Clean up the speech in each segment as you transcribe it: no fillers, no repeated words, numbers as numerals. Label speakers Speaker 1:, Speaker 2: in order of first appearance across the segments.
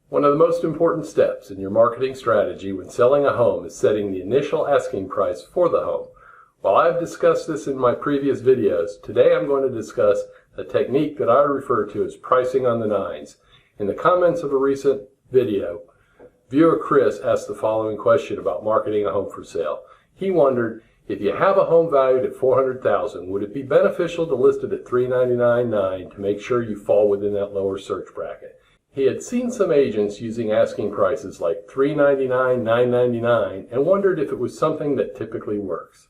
Speaker 1: One of the most important steps in your marketing strategy when selling a home is setting the initial asking price for the home. While I've discussed this in my previous videos, today I'm going to discuss a technique that I refer to as pricing on the nines. In the comments of a recent video, viewer Chris asked the following question about marketing a home for sale. He wondered, if you have a home valued at $400,000, would it be beneficial to list it at $399,900 to make sure you fall within that lower search bracket? He had seen some agents using asking prices like $399,000, $999,000 and wondered if it was something that typically works.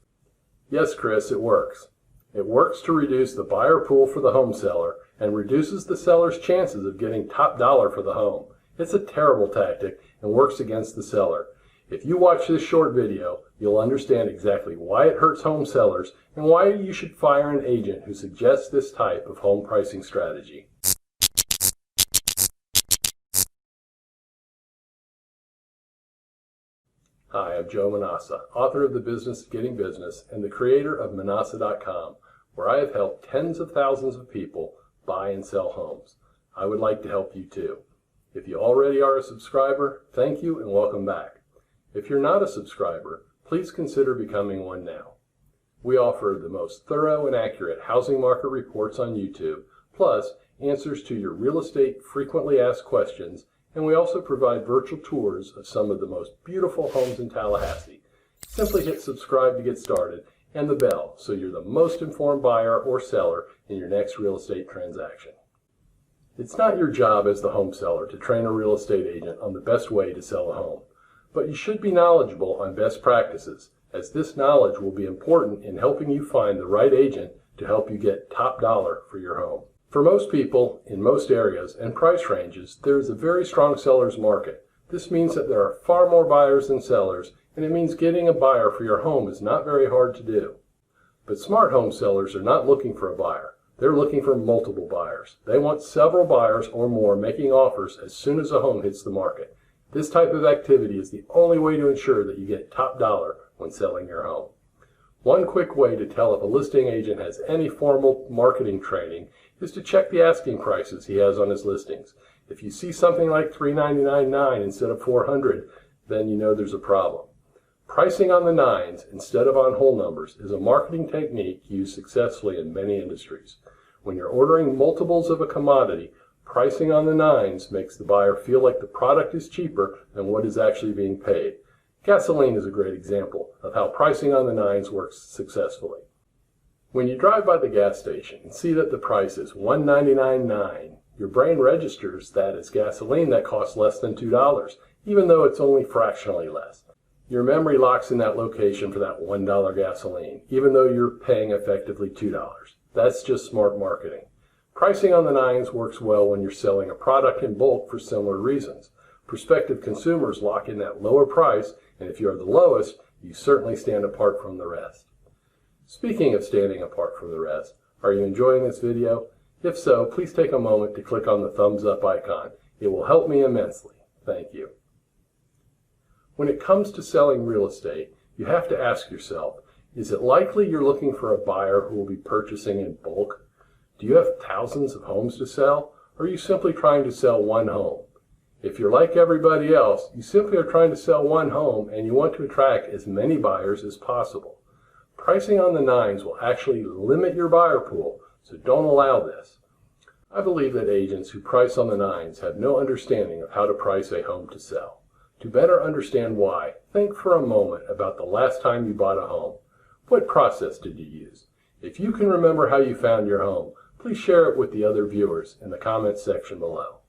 Speaker 1: Yes, Chris, it works. It works to reduce the buyer pool for the home seller and reduces the seller's chances of getting top dollar for the home. It's a terrible tactic and works against the seller. If you watch this short video, you'll understand exactly why it hurts home sellers and why you should fire an agent who suggests this type of home pricing strategy. Hi, I'm Joe Manausa, author of The Business of Getting Business and the creator of Manausa.com, where I have helped tens of thousands of people buy and sell homes. I would like to help you too. If you already are a subscriber, thank you and welcome back. If you're not a subscriber, please consider becoming one now. We offer the most thorough and accurate housing market reports on YouTube, plus answers to your real estate frequently asked questions, and we also provide virtual tours of some of the most beautiful homes in Tallahassee. Simply hit subscribe to get started and the bell so you're the most informed buyer or seller in your next real estate transaction. It's not your job as the home seller to train a real estate agent on the best way to sell a home, but you should be knowledgeable on best practices, as this knowledge will be important in helping you find the right agent to help you get top dollar for your home. For most people, in most areas and price ranges, there is a very strong seller's market. This means that there are far more buyers than sellers, and it means getting a buyer for your home is not very hard to do. But smart home sellers are not looking for a buyer. They're looking for multiple buyers. They want several buyers or more making offers as soon as a home hits the market. This type of activity is the only way to ensure that you get top dollar when selling your home. One quick way to tell if a listing agent has any formal marketing training is to check the asking prices he has on his listings. If you see something like $399,900 instead of $400,000, then you know there's a problem. Pricing on the nines instead of on whole numbers is a marketing technique used successfully in many industries. When you're ordering multiples of a commodity, pricing on the nines makes the buyer feel like the product is cheaper than what is actually being paid. Gasoline is a great example of how pricing on the nines works successfully. When you drive by the gas station and see that the price is $1.99,900, your brain registers that as gasoline that costs less than $2, even though it's only fractionally less. Your memory locks in that location for that $1 gasoline, even though you're paying effectively $2. That's just smart marketing. Pricing on the nines works well when you're selling a product in bulk for similar reasons. Prospective consumers lock in that lower price, and if you're the lowest, you certainly stand apart from the rest. Speaking of standing apart from the rest, are you enjoying this video? If so, please take a moment to click on the thumbs up icon. It will help me immensely. Thank you. When it comes to selling real estate, you have to ask yourself, is it likely you're looking for a buyer who will be purchasing in bulk? Do you have thousands of homes to sell, or are you simply trying to sell one home? If you're like everybody else, you simply are trying to sell one home and you want to attract as many buyers as possible. Pricing on the nines will actually limit your buyer pool, so don't allow this. I believe that agents who price on the nines have no understanding of how to price a home to sell. To better understand why, think for a moment about the last time you bought a home. What process did you use? If you can remember how you found your home, please share it with the other viewers in the comments section below.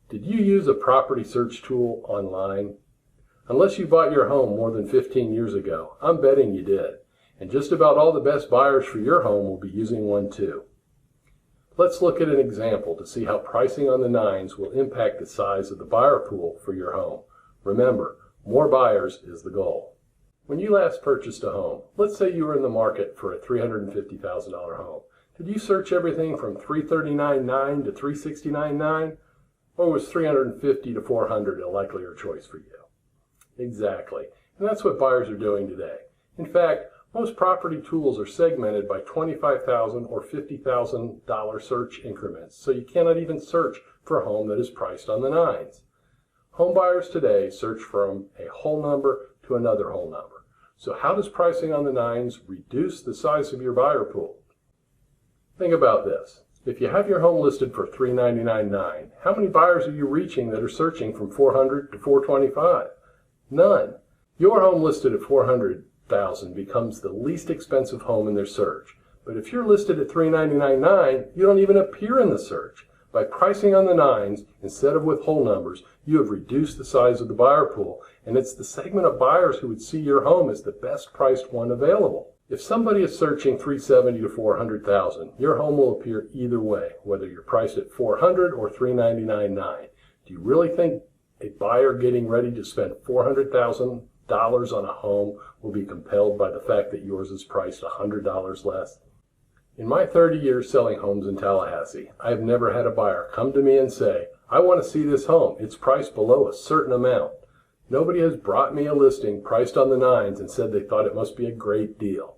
Speaker 1: Did you use a property search tool online? Unless you bought your home more than 15 years ago, I'm betting you did. And just about all the best buyers for your home will be using one too. Let's look at an example to see how pricing on the nines will impact the size of the buyer pool for your home. Remember, more buyers is the goal. When you last purchased a home, let's say you were in the market for a $350,000 home. Did you search everything from $339,900 to $369,900? Or was $350,000 to $400,000 a likelier choice for you? Exactly. And that's what buyers are doing today. In fact, most property tools are segmented by $25,000 or $50,000 search increments, so you cannot even search for a home that is priced on the nines. Home buyers today search from a whole number to another whole number. So how does pricing on the nines reduce the size of your buyer pool? Think about this. If you have your home listed for $399,900, how many buyers are you reaching that are searching from $400,000 to $425,000? None. Your home listed at $400,000 becomes the least expensive home in their search. But if you're listed at $399,900, you don't even appear in the search. By pricing on the nines instead of with whole numbers, you have reduced the size of the buyer pool, and it's the segment of buyers who would see your home as the best priced one available. If somebody is searching $370,000 to $400,000, your home will appear either way, whether you're priced at $400,000 or $399,900. Do you really think a buyer getting ready to spend $400,000 on a home will be compelled by the fact that yours is priced $100 less? In my 30 years selling homes in Tallahassee, I have never had a buyer come to me and say, "I want to see this home. It's priced below a certain amount." Nobody has brought me a listing priced on the nines and said they thought it must be a great deal.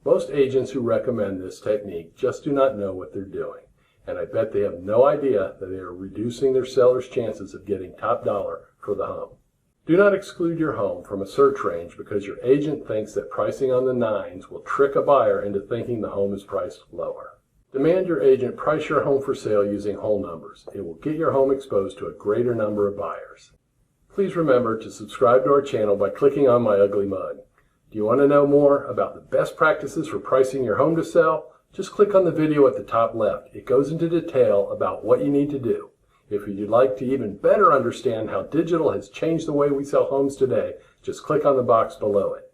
Speaker 1: Most agents who recommend this technique just do not know what they're doing, and I bet they have no idea that they are reducing their seller's chances of getting top dollar for the home. Do not exclude your home from a search range because your agent thinks that pricing on the nines will trick a buyer into thinking the home is priced lower. Demand your agent price your home for sale using whole numbers. It will get your home exposed to a greater number of buyers. Please remember to subscribe to our channel by clicking on my ugly mug. Do you want to know more about the best practices for pricing your home to sell? Just click on the video at the top left. It goes into detail about what you need to do. If you'd like to even better understand how digital has changed the way we sell homes today, just click on the box below it.